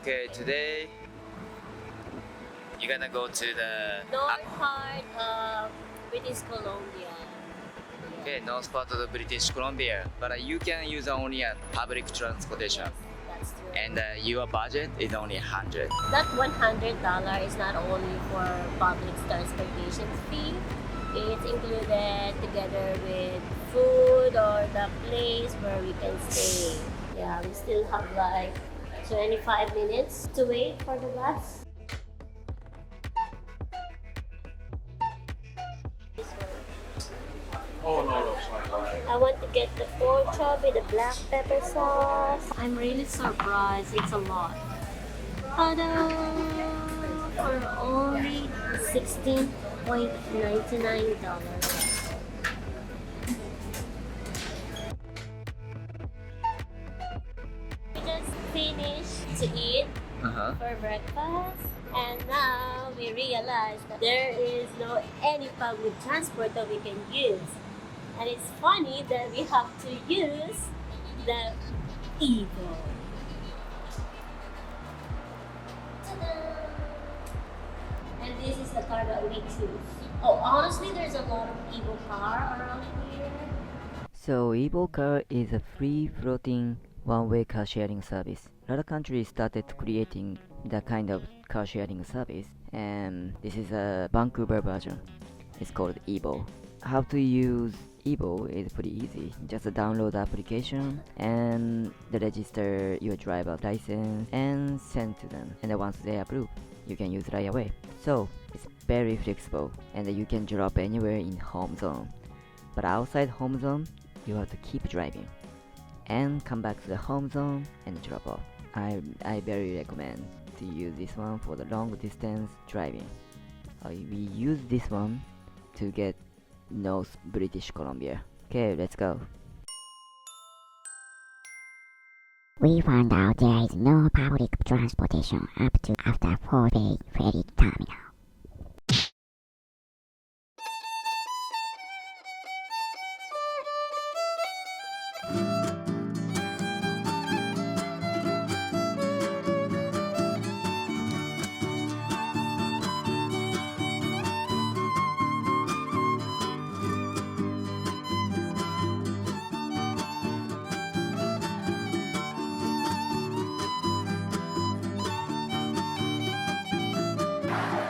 Okay, today you're gonna go to the North part of British Columbia. okay, north part of the British Columbia, but you can use only public transportation, That's true. and your budget is only 100. That $100 is not only for public transportation fee. It's included together with food or the place where we can stay. Yeah, we still have like 25 minutes to wait for the bus. I want to get the pork chop with the black pepper sauce. I'm really surprised. It's a lot. Ta-da! For only $16.99. We just finished to eat for breakfast, and now we realize that there is no any public transport that we can use. And it's funny that we have to use the Evo. Ta-da! And this is the car that we choose. Oh, honestly, there's a lot of Evo car around here. So Evo Car is a free floating one-way car sharing service. A lot of countries started creating that kind of car sharing service, and this is a Vancouver version. It's called Evo. How to use Evo is pretty easy. Just download the application and register your driver's license and send to them. And then once they approve, you can use right away. So it's very flexible, and you can drop anywhere in home zone. But outside home zone, you have to keep driving and come back to the home zone and drop off. I very recommend to use this one for the long distance driving. We use this one to get North British Columbia. Okay, let's go. We found out there is no public transportation up to after Fort Bay Ferry Terminal.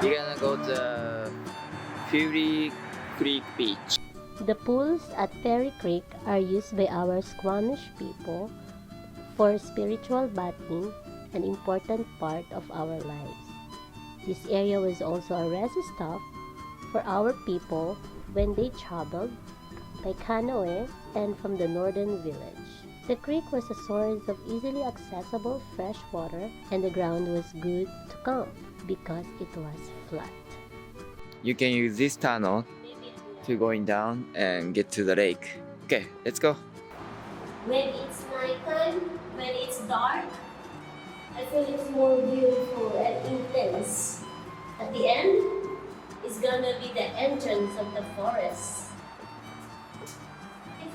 You're gonna go to Fury Creek Beach. The pools at Fairy Creek are used by our Squamish people for spiritual bathing, an important part of our lives. This area was also a rest stop for our people when they traveled by canoe and from the northern village. The creek was a source of easily accessible fresh water, and the ground was good to camp because it was flat. You can use this tunnel to going down and get to the lake. Okay, let's go. When it's nighttime, when it's dark, I feel it's more beautiful and intense. At the end, it's gonna be the entrance of the forest.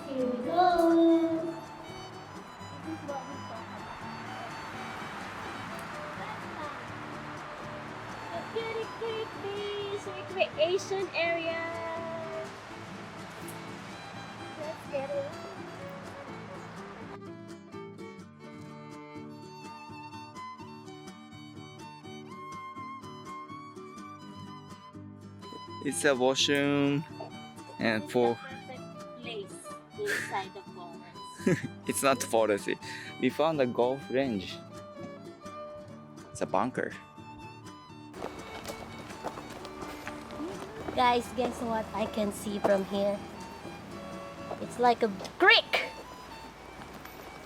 Here we go. This is what we talk about. The Beauty Creek Beach recreation area. Let's get it. It's a washroom and for Perfect place inside the forest. it's not forest. We found a golf range. It's a bunker. Guys, guess what I can see from here? It's like a creek!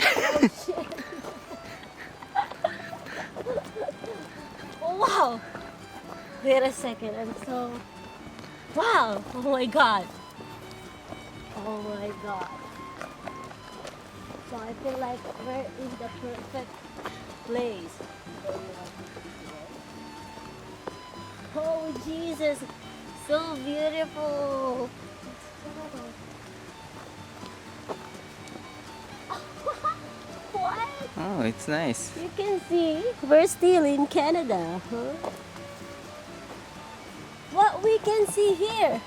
Oh shit! Oh, wow! Wait a second, I'm so... Wow! Oh my god! Oh my god! So I feel like we're in the perfect place. Oh Jesus! So beautiful! What? Oh, it's nice. You can see we're still in Canada. Huh? What we can see here?